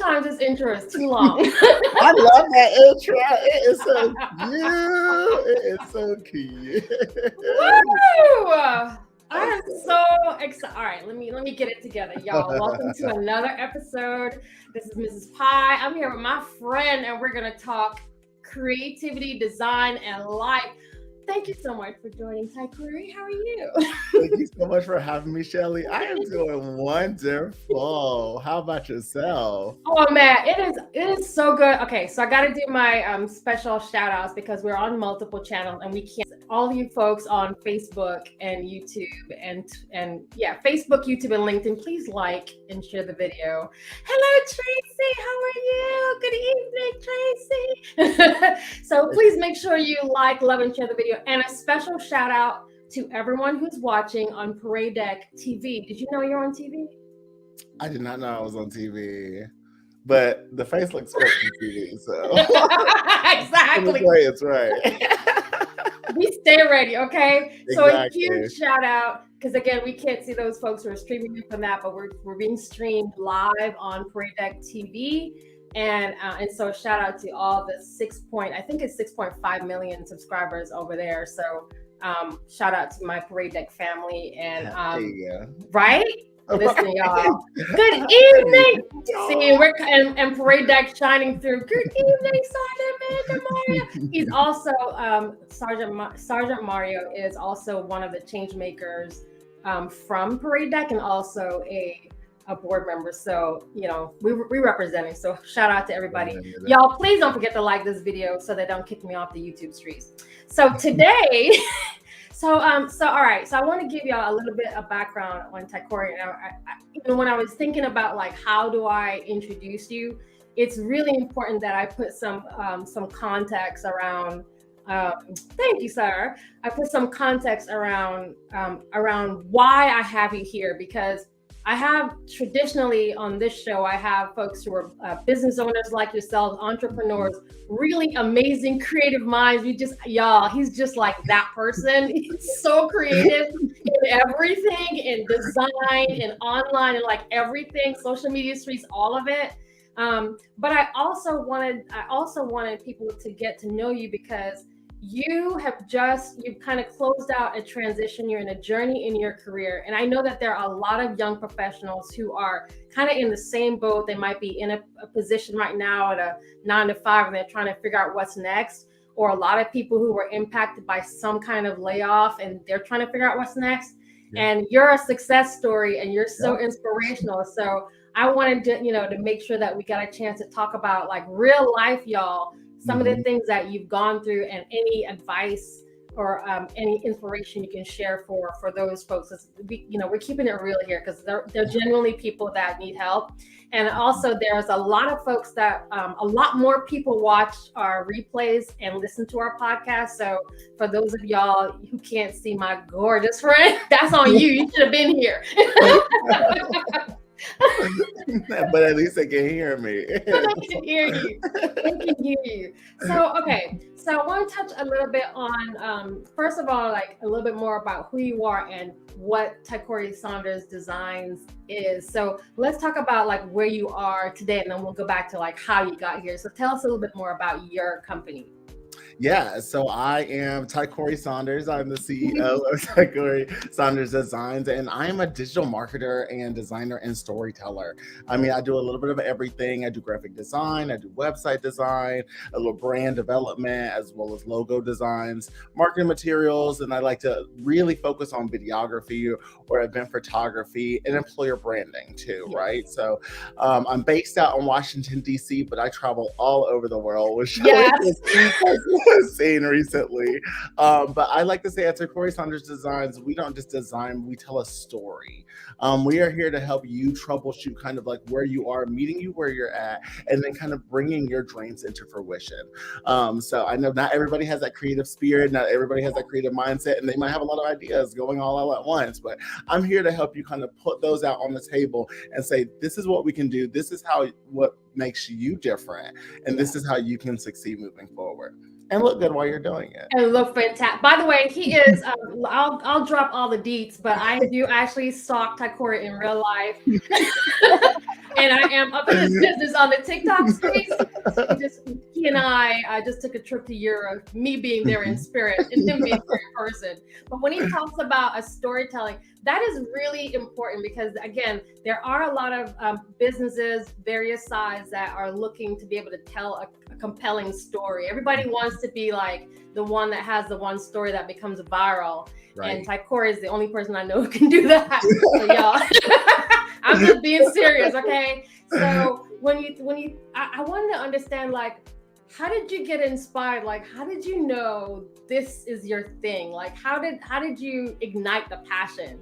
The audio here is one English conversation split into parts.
sometimes this intro is too long. I love that intro. It is so cute. It is so cute. Woo! I am so excited. All right, let me get it together, y'all. Welcome to another episode. This is Mrs. Pie. I'm here with my friend, and we're gonna talk creativity, design, and life. Thank you so much for joining, Tykori. How are you? Thank you so much for having me, Shelly. I am doing wonderful. How about yourself? Oh man, it is so good. Okay, so I got to do my special shout outs because we're on multiple channels and we can't. All of you folks on Facebook and YouTube and yeah, Facebook, YouTube, and LinkedIn, please like and share the video. Hello, Tracy. How are you? Good evening, Tracy. So please make sure you like, love, and share the video. And a special shout out to everyone who's watching on Parade Deck TV. Did you know you're on TV? I did not know I was on TV, but the face looks great on TV, so exactly. It's right. We stay ready, okay? Exactly. So a huge shout out, because again, we can't see those folks who are streaming from that, but we're being streamed live on Parade Deck TV. And so shout out to all the 6.5 million subscribers over there. So shout out to my Parade Deck family and right? Listen, y'all. Good evening. See, we're and Parade Deck shining through. Good evening, Sergeant Mario. He's also Sergeant Mario is also one of the change makers from Parade Deck and also a board member. So we representing. So shout out to everybody. Y'all, please don't forget to like this video so they don't kick me off the YouTube streets. So today. So all right. So I want to give y'all a little bit of background on Tykori. And when I was thinking about like how do I introduce you, it's really important that I put some context around. Thank you, sir. I put some context around why I have you here, because I have traditionally on this show, I have folks who are business owners like yourselves, entrepreneurs, really amazing creative minds. He's just like that person. He's so creative in everything, in design, in online, and like everything, social media streets, all of it. But I also wanted people to get to know you because you've kind of closed out a transition. You're in a journey in your career. And I know that there are a lot of young professionals who are kind of in the same boat. They might be in a position right now at a 9 to 5 and they're trying to figure out what's next. Or a lot of people who were impacted by some kind of layoff and they're trying to figure out what's next. Yeah. And you're a success story and you're so inspirational. So I wanted to make sure that we got a chance to talk about like real life, y'all. Some of the things that you've gone through and any advice or any inspiration you can share for those folks. We're keeping it real here because they're genuinely people that need help. And also there's a lot of folks that a lot more people watch our replays and listen to our podcast. So for those of y'all who can't see my gorgeous friend, that's on you. You should have been here. But at least they can hear me. They can hear you. So I want to touch a little bit on first of all, like a little bit more about who you are and what Tykori Saunders Designs is. So let's talk about like where you are today, and then we'll go back to like how you got here. So tell us a little bit more about your company. Yeah, so I am Tykori Saunders. I'm the CEO of Tykori Saunders Designs, and I am a digital marketer and designer and storyteller. I mean, I do a little bit of everything. I do graphic design, I do website design, a little brand development, as well as logo designs, marketing materials, and I like to really focus on videography or event photography and employer branding too, right? So I'm based out in Washington, D.C., but I travel all over the world, which seen recently. But I like to say at Tykori Saunders Designs, we don't just design, we tell a story. We are here to help you troubleshoot kind of like where you are, meeting you where you're at, and then kind of bringing your dreams into fruition. So I know not everybody has that creative spirit, not everybody has that creative mindset, and they might have a lot of ideas going all at once, but I'm here to help you kind of put those out on the table and say, this is what we can do. This is what makes you different. And this is how you can succeed moving forward. and look good while you're doing it. And look fantastic. By the way, he is. I'll drop all the deets, but I do actually stalk Tykori in real life, and I am up in his business on the TikTok space. He and I just took a trip to Europe. Me being there in spirit, and him being there in person. But when he talks about a storytelling, that is really important because again, there are a lot of businesses, various sides that are looking to be able to tell a compelling story. Everybody wants to be like the one that has the one story that becomes viral. Right. And Tykori is the only person I know who can do that. So y'all, I'm just being serious, okay? So when you, I wanted to understand, like, how did you get inspired? Like, how did you know this is your thing? Like, how did you ignite the passion?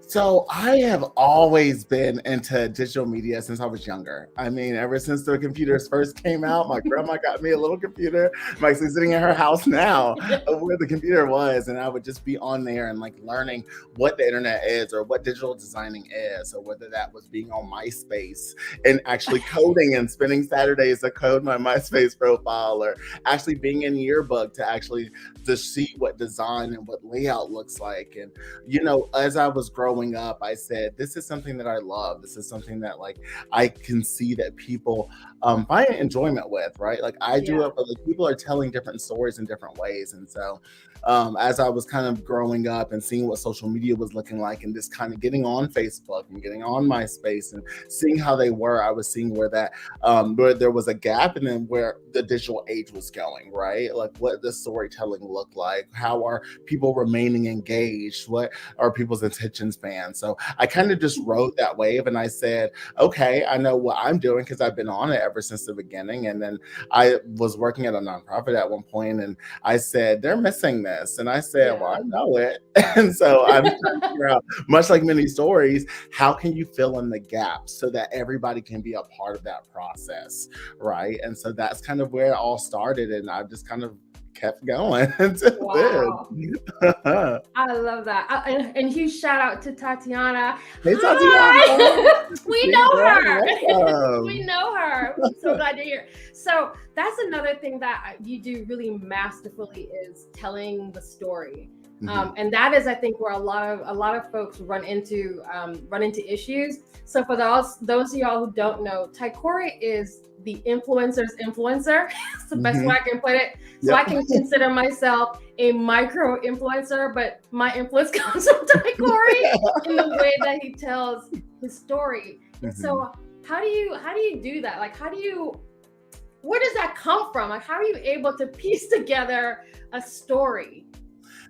So I have always been into digital media since I was younger. I mean, ever since the computers first came out, my grandma got me a little computer. I'm actually sitting in her house now where the computer was. And I would just be on there and like learning what the internet is or what digital designing is, or whether that was being on MySpace and actually coding and spending Saturdays to code my MySpace profile, or actually being in Yearbook to actually just see what design and what layout looks like. And, you know, as I was growing up, I said, this is something that I love. This is something that like I can see that people find enjoyment with, right? Like I do it, but like people are telling different stories in different ways. And so as I was kind of growing up and seeing what social media was looking like, and just kind of getting on Facebook and getting on MySpace and seeing how they were, I was seeing where that where there was a gap, and then where the digital age was going, right? Like what the storytelling looked like, how are people remaining engaged, what are people's attention span. So I kind of just rode that wave, and I said, okay, I know what I'm doing because I've been on it ever since the beginning. And then I was working at a nonprofit at one point, and I said, they're missing this. And I said, well, I know it. And so I'm trying to figure out, much like many stories, how can you fill in the gaps so that everybody can be a part of that process, right? And so that's kind of where it all started, and I've just kind of kept going until then. I love that. And huge shout out to Tatiana. Hey, Tatiana. We know her. We know her. I'm so glad you're here. So that's another thing that you do really masterfully, is telling the story. And that is, I think, where a lot of folks run into issues. So for those of y'all who don't know, Tykori is the influencer's influencer. It's the best way I can put it. So I can consider myself a micro influencer, but my influence comes from Tykori in the way that he tells his story. And so how do you do that? Like, where does that come from? Like, how are you able to piece together a story?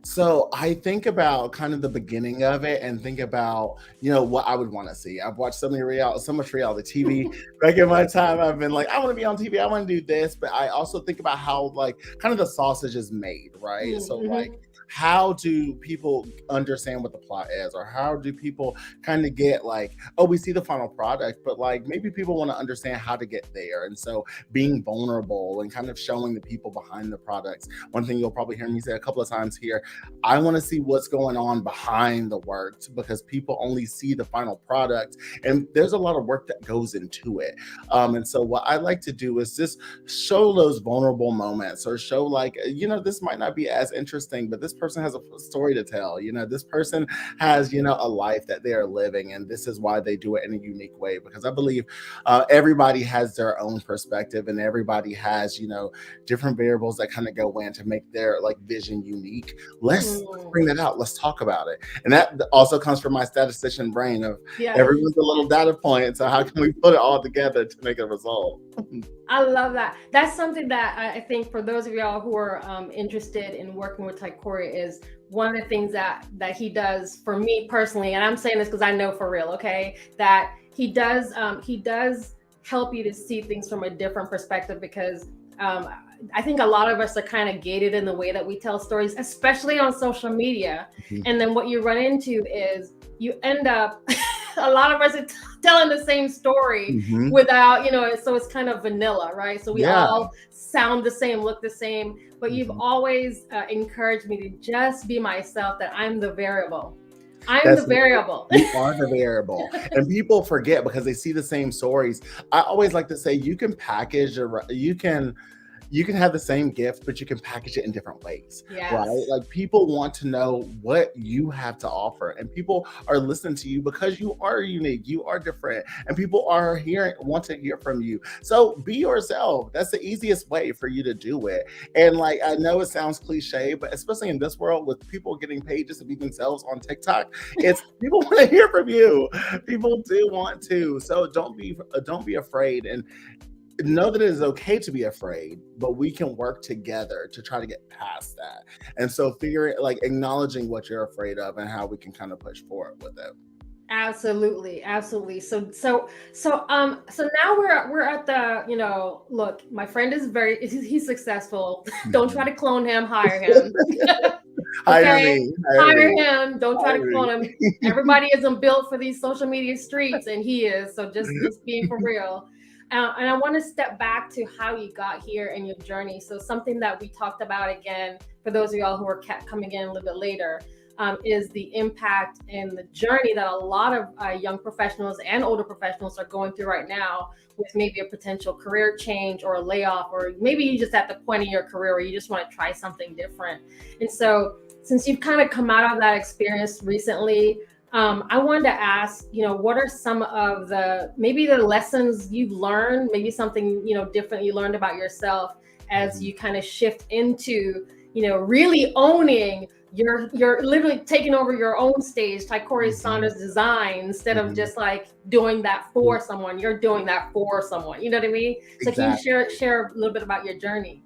So I think about kind of the beginning of it and think about, you know, what I would want to see. I've watched so much reality TV. Back in my time, I've been like, I want to be on TV. I want to do this. But I also think about how like kind of the sausage is made, right? So like, how do people understand what the plot is, or how do people kind of get like, oh, we see the final product, but like maybe people want to understand how to get there. And so being vulnerable and kind of showing the people behind the products. One thing you'll probably hear me say a couple of times here, I want to see what's going on behind the work, because people only see the final product, and there's a lot of work that goes into it. And so what I like to do is just show those vulnerable moments, or show like, you know, this might not be as interesting, but this person has a story to tell. You know, this person has, you know, a life that they are living, and this is why they do it in a unique way. Because I believe everybody has their own perspective, and everybody has, you know, different variables that kind of go in to make their like vision unique. Let's bring that out. Let's talk about it. And that also comes from my statistician brain of everyone's a little data point. So how can we put it all together to make a result? I love that. That's something that I think for those of y'all who are interested in working with Tykori, is one of the things that he does for me personally. And I'm saying this because I know for real, okay, that he does help you to see things from a different perspective, because I think a lot of us are kind of gated in the way that we tell stories, especially on social media. And then what you run into is you end up, a lot of us are telling the same story without, you know, so it's kind of vanilla, right? So we all sound the same, look the same, but you've always encouraged me to just be myself, that I'm the variable. The variable. You are the variable. And people forget because they see the same stories. I always like to say you can package, or you can you can have the same gift, but you can package it in different ways, right? Yes. Like people want to know what you have to offer, and people are listening to you because you are unique, you are different, and people are hearing, want to hear from you. So be yourself. That's the easiest way for you to do it. And like, I know it sounds cliche, but especially in this world with people getting paid just to be themselves on TikTok, it's people want to hear from you. People do want to. So don't be afraid, and know that it is okay to be afraid, but we can work together to try to get past that. And so figuring, like, acknowledging what you're afraid of and how we can kind of push forward with it. Absolutely, absolutely. So now we're at the, look, my friend is he's successful. Don't try to clone him, hire him. Hire Okay, me. hire him. Don't try to Hire clone him. me. Everybody isn't built for these social media streets, and he is. So just being for real. And I want to step back to how you got here and your journey. So something that we talked about again, for those of y'all who are coming in a little bit later, is the impact and the journey that a lot of young professionals and older professionals are going through right now, with maybe a potential career change or a layoff, or maybe you just at the point in your career where you just want to try something different. And so since you've kind of come out of that experience recently, I wanted to ask, what are some of maybe the lessons you've learned, maybe something, different you learned about yourself as you kind of shift into, really owning you're literally taking over your own stage, Tykori Saunders Design, instead of just like doing that for someone. You're doing that for someone. You know what I mean? So Exactly. can you share a little bit about your journey?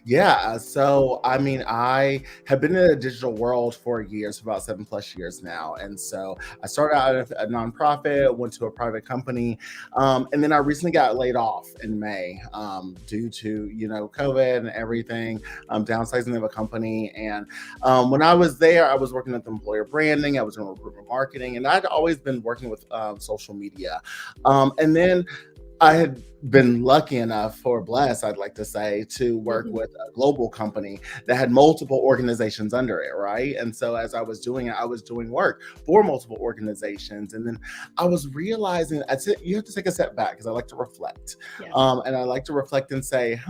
Yeah. So, I mean, I have been in the digital world for years, for about 7+ years now. And so I started out at a nonprofit, went to a private company. And then I recently got laid off in May due to, COVID and everything, downsizing of a company. And when I was there, I was working with employer branding, I was doing recruitment marketing, and I'd always been working with social media. And then I had been lucky enough, or blessed, I'd like to say, to work with a global company that had multiple organizations under it, right? And so as I was doing it, I was doing work for multiple organizations. And then I was realizing, you have to take a step back because I like to reflect. Yes. And I like to reflect and say,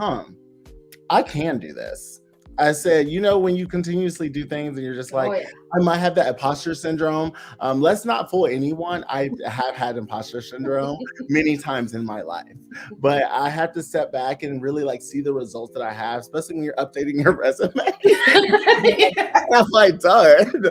I can do this. I said, when you continuously do things and you're just like, Oh, yeah. I might have that imposter syndrome. Let's not fool anyone. I have had imposter syndrome many times in my life, but I have to step back and really like see the results that I have, especially when you're updating your resume. I'm like, done.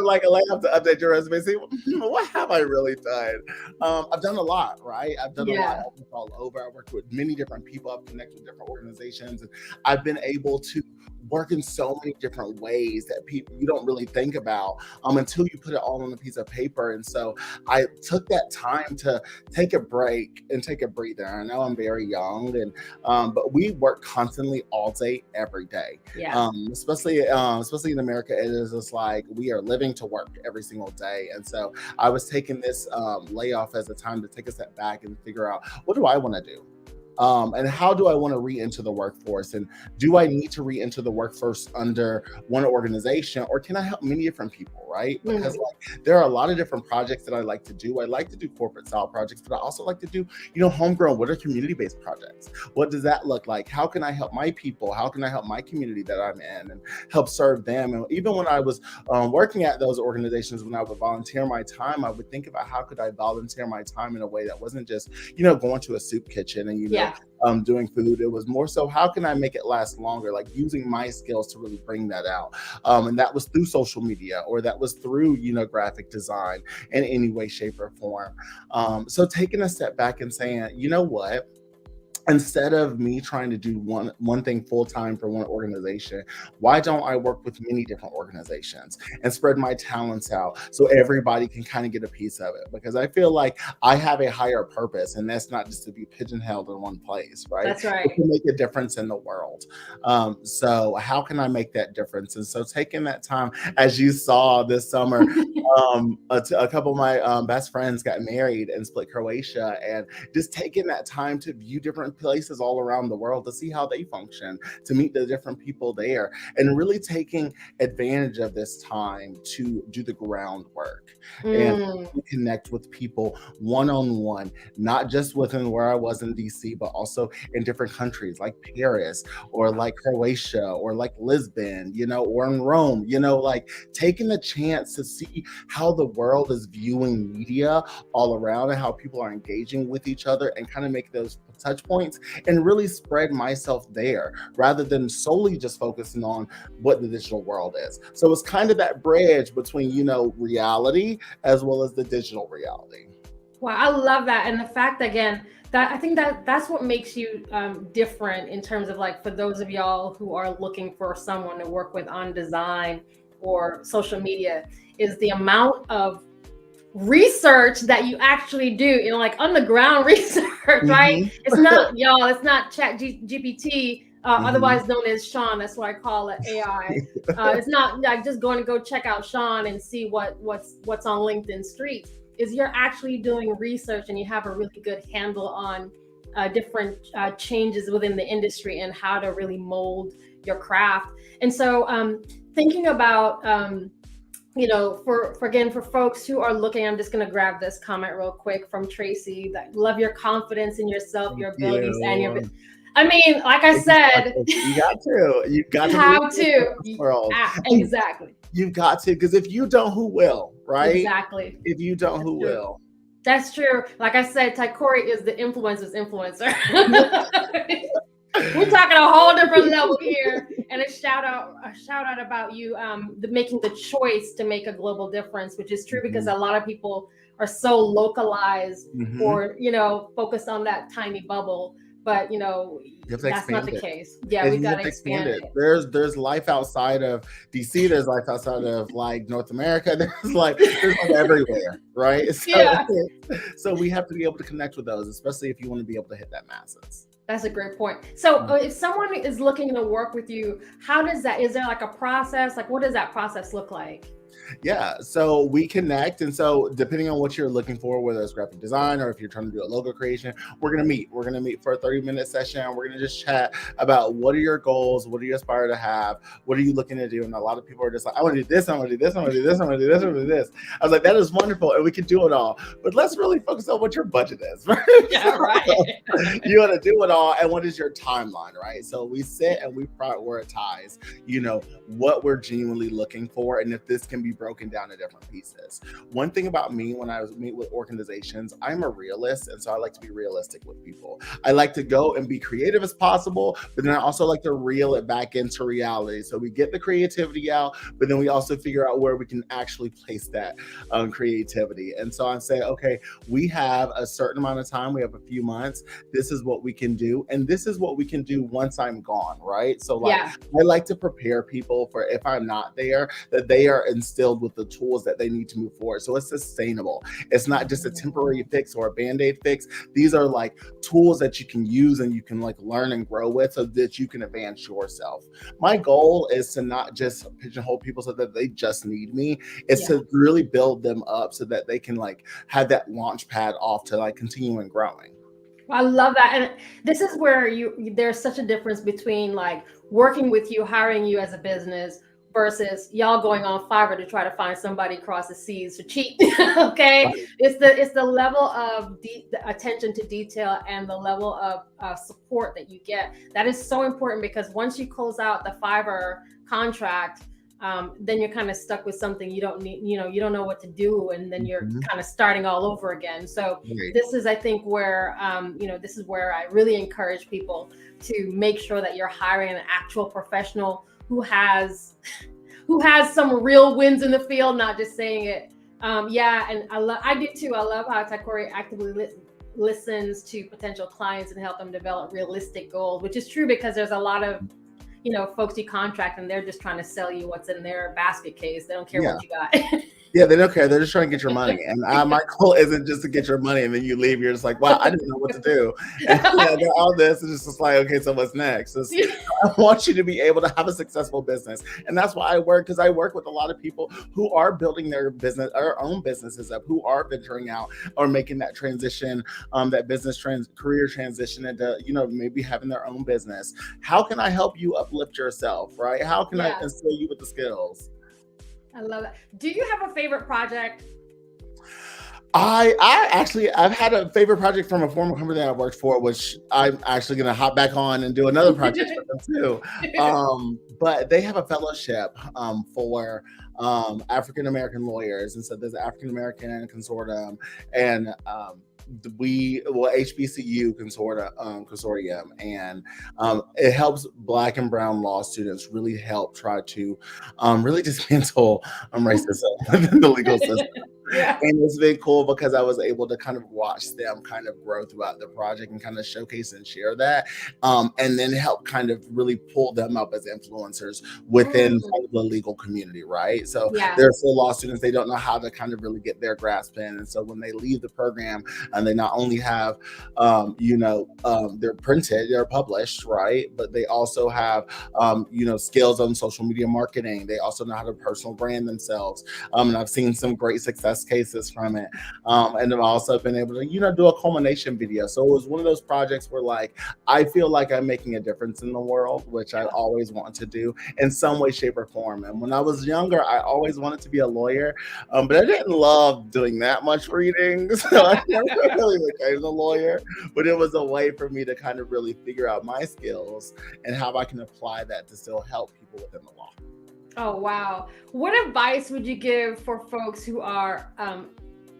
Like, I have to update your resume. See, what have I really done? I've done a lot, right? I've done a lot. I've worked all over. I've worked with many different people. I've connected with different organizations. And I've been able to work in so many different ways that people you don't really think about until you put it all on a piece of paper. And so I took that time to take a break and take a breather. I know I'm very young, and but we work constantly all day, every day. Yeah. Especially in America, it is just like we are living to work every single day. And so I was taking this layoff as a time to take a step back and figure out, what do I want to do? And how do I want to re-enter the workforce? And do I need to re-enter the workforce under one organization, or can I help many different people, right? Because like there are a lot of different projects that I like to do. I like to do corporate style projects, but I also like to do, homegrown. What are community-based projects? What does that look like? How can I help my people? How can I help my community that I'm in and help serve them? And even when I was working at those organizations, when I would volunteer my time, I would think about how could I volunteer my time in a way that wasn't just, going to a soup kitchen and, doing food. It was more so, how can I make it last longer? Like using my skills to really bring that out. And that was through social media, or that was through, graphic design in any way, shape, or form. So taking a step back and saying, you know what? Instead of me trying to do one thing full time for one organization, why don't I work with many different organizations and spread my talents out so everybody can kind of get a piece of it? Because I feel like I have a higher purpose, and that's not just to be pigeonholed in one place, right? That's right. It can make a difference in the world. So how can I make that difference? And so taking that time, as you saw this summer, A couple of my best friends got married in Split, Croatia, and just taking that time to view different places all around the world to see how they function, to meet the different people there, and really taking advantage of this time to do the groundwork and connect with people one-on-one, not just within where I was in DC, but also in different countries like Paris or like Croatia or like Lisbon, or in Rome, like taking the chance to see how the world is viewing media all around and how people are engaging with each other and kind of make those touch points and really spread myself there rather than solely just focusing on what the digital world is. So it's kind of that bridge between, reality as well as the digital reality. Wow, I love that. And the fact, again, that I think that's what makes you different in terms of, like, for those of y'all who are looking for someone to work with on design or social media, is the amount of research that you actually do, like on the ground research, right? It's not, y'all, it's not GPT, otherwise known as Sean. That's what I call it, AI. It's not like just going to go check out Sean and see what's on LinkedIn streets. Is you're actually doing research and you have a really good handle on different changes within the industry and how to really mold your craft. And so thinking about, for folks who are looking, I'm just going to grab this comment real quick from Tracy, that love your confidence in yourself, your abilities, and your, I mean, like I said, you got to. Exactly. You've got to, because if you don't, who will, right? Exactly. If you don't, who will? That's true. Like I said, Tykori is the influencer's influencer. We're talking a whole different level here. And a shout out about you making the choice to make a global difference, which is true because a lot of people are so localized or, focused on that tiny bubble. But that's not the case. Yeah, we got to expand it. There's life outside of DC. There's life outside of like North America. There's life everywhere, right? So we have to be able to connect with those, especially if you want to be able to hit that masses. That's a great point. So if someone is looking to work with you, how does that? Is there like a process? Like, what does that process look like? Yeah, so we connect, and so depending on what you're looking for, whether it's graphic design or if you're trying to do a logo creation, we're gonna meet for a 30-minute session. We're gonna just chat about what are your goals, what do you aspire to have, what are you looking to do. And a lot of people are just like, I want to do this, I want to do this, I want to do this, I want to do this, I want to do this. I was like, that is wonderful, and we can do it all, but let's really focus on what your budget is, right? Yeah, right. You want to do it all, and what is your timeline, right? So we sit and we prioritize, what we're genuinely looking for, and if this can be broken down to different pieces. One thing about me, when I meet with organizations, I'm a realist, and so I like to be realistic with people. I like to go and be creative as possible, but then I also like to reel it back into reality. So we get the creativity out, but then we also figure out where we can actually place that creativity. And so I'm saying, okay, we have a certain amount of time, we have a few months, this is what we can do, and this is what we can do once I'm gone, right? So I like to prepare people for if I'm not there, that they are instilled with the tools that they need to move forward. So it's sustainable. It's not just a temporary fix or a Band-Aid fix. These are like tools that you can use and you can like learn and grow with so that you can advance yourself. My goal is to not just pigeonhole people so that they just need me. It's to really build them up so that they can like have that launch pad off to like continuing growing. I love that. And this is where there's such a difference between like working with you, hiring you as a business versus y'all going on Fiverr to try to find somebody across the seas to cheat. Okay, right. It's the level of the attention to detail and the level of support that you get. That is so important, because once you close out the Fiverr contract, then you're kind of stuck with something you don't need. You don't know what to do, and then you're kind of starting all over again. So this is, I think, where this is where I really encourage people to make sure that you're hiring an actual professional who has some real wins in the field, not just saying it. And I do too. I love how Tykori actively listens to potential clients and help them develop realistic goals, which is true, because there's a lot of folks you contract and they're just trying to sell you what's in their basket case. They don't care what you got. Yeah, they don't care. They're just trying to get your money. And my goal isn't just to get your money and then you leave. You're just like, wow, I didn't know what to do. And I got all this. It's just like, okay, so what's next? I want you to be able to have a successful business. And that's why I work, because I work with a lot of people who are building their business, their own businesses up, who are venturing out or making that transition, that career transition into, maybe having their own business. How can I help you uplift yourself, right? How can I instill you with the skills? I love that. Do you have a favorite project? I've had a favorite project from a former company that I worked for, which I'm actually going to hop back on and do another project for them too. But they have a fellowship for African American lawyers, and so there's an African American consortium, and HBCU consortium, and it helps Black and Brown law students really help try to really dismantle racism within the legal system. Yeah. And it's been cool because I was able to kind of watch them kind of grow throughout the project and kind of showcase and share that, and then help kind of really pull them up as influencers within kind of the legal community, right? So they're still law students. They don't know how to kind of really get their grasp in. And so when they leave the program and they not only have, they're printed, they're published, right? But they also have, skills on social media marketing. They also know how to personal brand themselves. And I've seen some great success cases from it, and I've also been able to do a culmination video. So it was one of those projects where like I feel like I'm making a difference in the world, which I always want to do in some way, shape, or form. And when I was younger, I always wanted to be a lawyer, but I didn't love doing that much reading, so I never really became a lawyer. But it was a way for me to kind of really figure out my skills and how I can apply that to still help people within the law. Oh, wow. What advice would you give for folks who are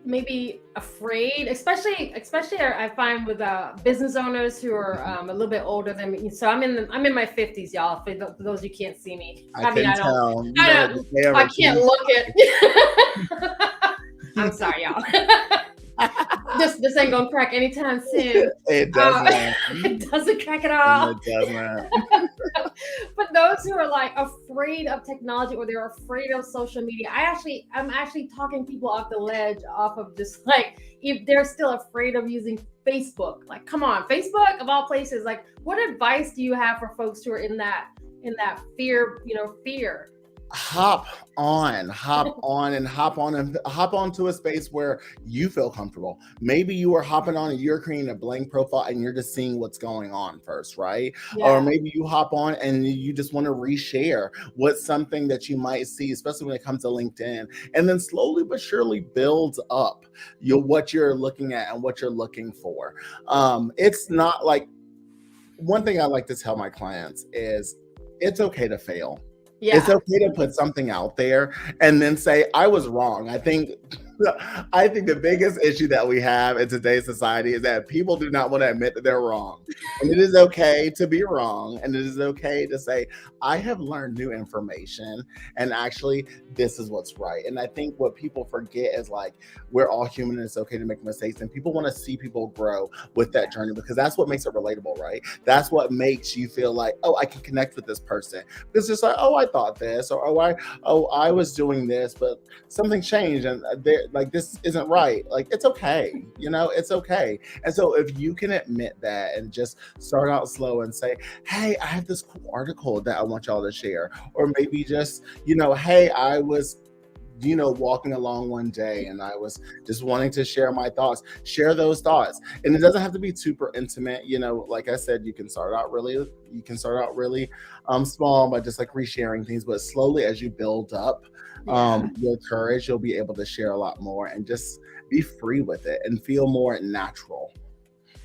maybe afraid, especially I find with business owners who are a little bit older than me. So I'm in my 50s, y'all. For those you can't see me. I can't look it. I'm sorry, y'all. This ain't gonna crack anytime soon. It doesn't. It doesn't crack at all. It doesn't. But those who are like afraid of technology or they're afraid of social media, I'm actually talking people off the ledge, off of just like if they're still afraid of using Facebook. Like, come on, Facebook of all places. Like, what advice do you have for folks who are in that fear? Fear. Hop onto a space where you feel comfortable. Maybe you are hopping on and you're creating a blank profile and you're just seeing what's going on first, right? Or maybe you hop on and you just want to reshare what's something that you might see, especially when it comes to LinkedIn, and then slowly but surely builds up what you're looking at and what you're looking for. It's not like, one thing I like to tell my clients is it's okay to fail. Yeah. It's okay to put something out there and then say, I was wrong. I think the biggest issue that we have in today's society is that people do not want to admit that they're wrong. And it is okay to be wrong. And it is okay to say, I have learned new information and actually this is what's right. And I think what people forget is like, we're all human and it's okay to make mistakes. And people want to see people grow with that journey because that's what makes it relatable, right? That's what makes you feel like, oh, I can connect with this person. Because it's like, oh, I thought this, or I was doing this, but something changed and like this isn't right. Like, it's okay, it's okay. And so if you can admit that and just start out slow and say, hey, I have this cool article that I want y'all to share, or maybe just, hey, I was walking along one day and I was just wanting to share my thoughts, share those thoughts. And it doesn't have to be super intimate. Like I said, you can start out really small by just like resharing things, but slowly as you build up your courage, you'll be able to share a lot more and just be free with it and feel more natural.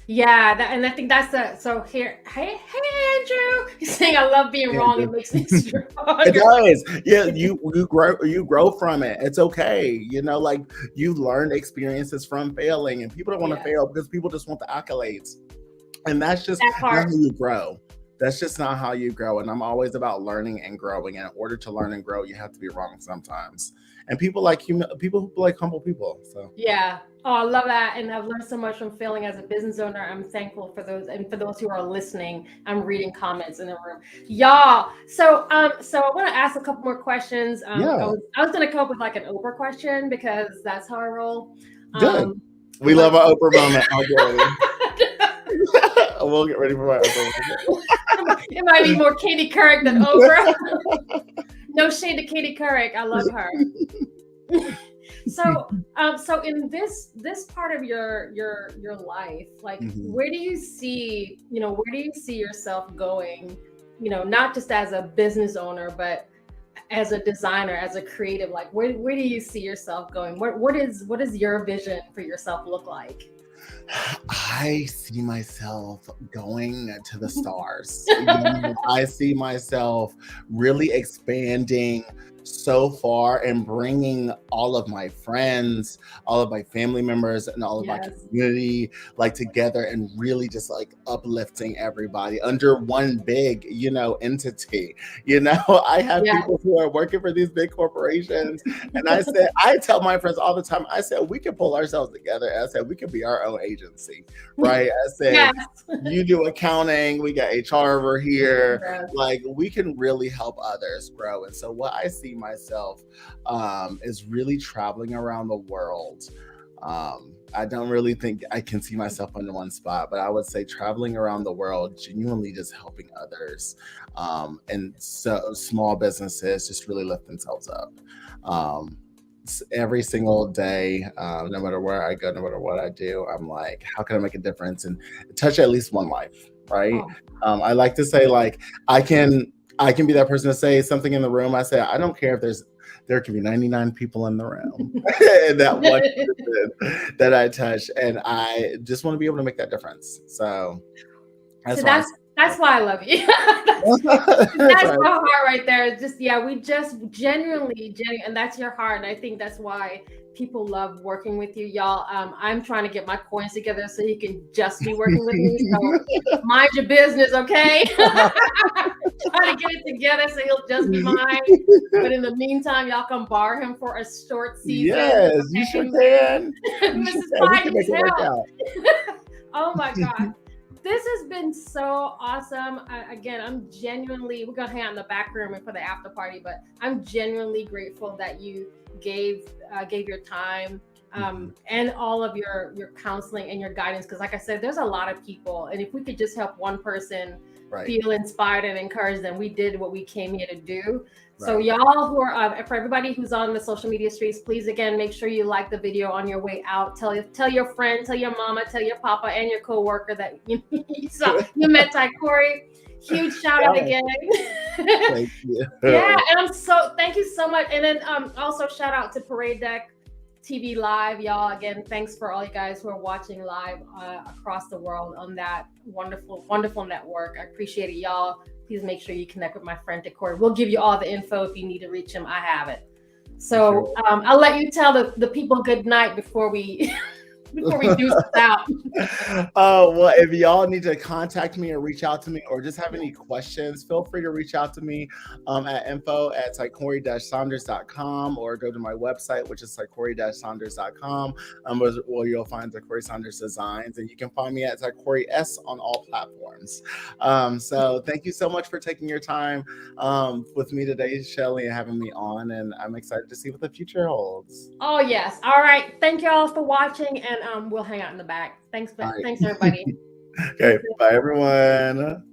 Yeah, and I think that's so here. Hey, Andrew, you're saying I love being wrong. It makes me stronger. It does. Yeah, you grow from it. It's okay. Like you've learned experiences from failing, and people don't want to fail because people just want the accolades, and that's just how you grow. That's just not how you grow. And I'm always about learning and growing. And in order to learn and grow, you have to be wrong sometimes. And people like people who like humble people. So Yeah. Oh, I love that. And I've learned so much from failing as a business owner. I'm thankful for those. And for those who are listening, I'm reading comments in the room. Y'all. So I want to ask a couple more questions. yeah, I was gonna come up with like an Oprah question because that's how I roll. good. Um, We but love our Oprah moment. I'll get ready. We'll get ready for my Oprah moment. it might be more Katie Couric than Oprah. No shade to Katie Couric. I love her. So in this part of your life, like Mhm. where do you see, where do you see yourself going, not just as a business owner, but as a designer, as a creative, like where do you see yourself going? What is your vision for yourself look like? I see myself going to the stars. I see myself really expanding so far and bringing all of my friends, all of my family members, and all of my Yes. community like together and really just like uplifting everybody under one big, entity. I have Yeah. people who are working for these big corporations, and I tell my friends all the time, I said, we can pull ourselves together. I said, we can be our own agency, right? I said, Yes. you do accounting, we got HR over here. Yes. Like we can really help others grow. And so what I see myself is really traveling around the world. I don't really think I can see myself in one spot, but I would say traveling around the world, genuinely just helping others, and so small businesses just really lift themselves up. Um, every single day, no matter where I go, no matter what I do, I'm like, how can I make a difference and touch at least one life, right? Oh, I like to say like I can be that person to say something in the room. I say I don't care if there can be 99 people in the room and that one person that I touch, and I just want to be able to make that difference. So so that's why. that's why I love you. That's That's why. my heart right there. It's just, yeah, we just and that's your heart. And I think that's why people love working with you, y'all. I'm trying to get my coins together so you can just be working with me. So mind your business, okay? Trying to get it together so he'll just be mine. But in the meantime, y'all can borrow him for a short season. Yes, you sure can. You sure Mrs. can. We Pye can needs make it work help. out. Oh my God. This has been so awesome. Again, I'm genuinely, we're going to hang out in the back room and for the after party, but I'm genuinely grateful that you gave your time and all of your counseling and your guidance. Because like I said, there's a lot of people. And if we could just help one person Right. feel inspired and encouraged, then we did what we came here to do. So Right. y'all who are, for everybody who's on the social media streets, please again, make sure you like the video on your way out. Tell your friend, tell your mama, tell your papa and your coworker that you met Tykori. Huge shout out again. Thank you. Yeah, and thank you so much. And then also shout out to Parade Deck TV Live, y'all. Again, thanks for all you guys who are watching live across the world on that wonderful, wonderful network. I appreciate it, y'all. Please make sure you connect with my friend Tykori. We'll give you all the info if you need to reach him. I have it. So I'll let you tell the people good night before we do this out. Oh, well, if y'all need to contact me or reach out to me or just have any questions, feel free to reach out to me at info@tykori-saunders.com or go to my website, which is tykori-saunders.com, where you'll find Tykori Saunders Designs, and you can find me at Tykori S on all platforms. So thank you so much for taking your time with me today, Shelly, and having me on, and I'm excited to see what the future holds. Oh, yes. All right. Thank you all for watching, and we'll hang out in the back. Thanks, All right. thanks everybody. Okay, bye everyone.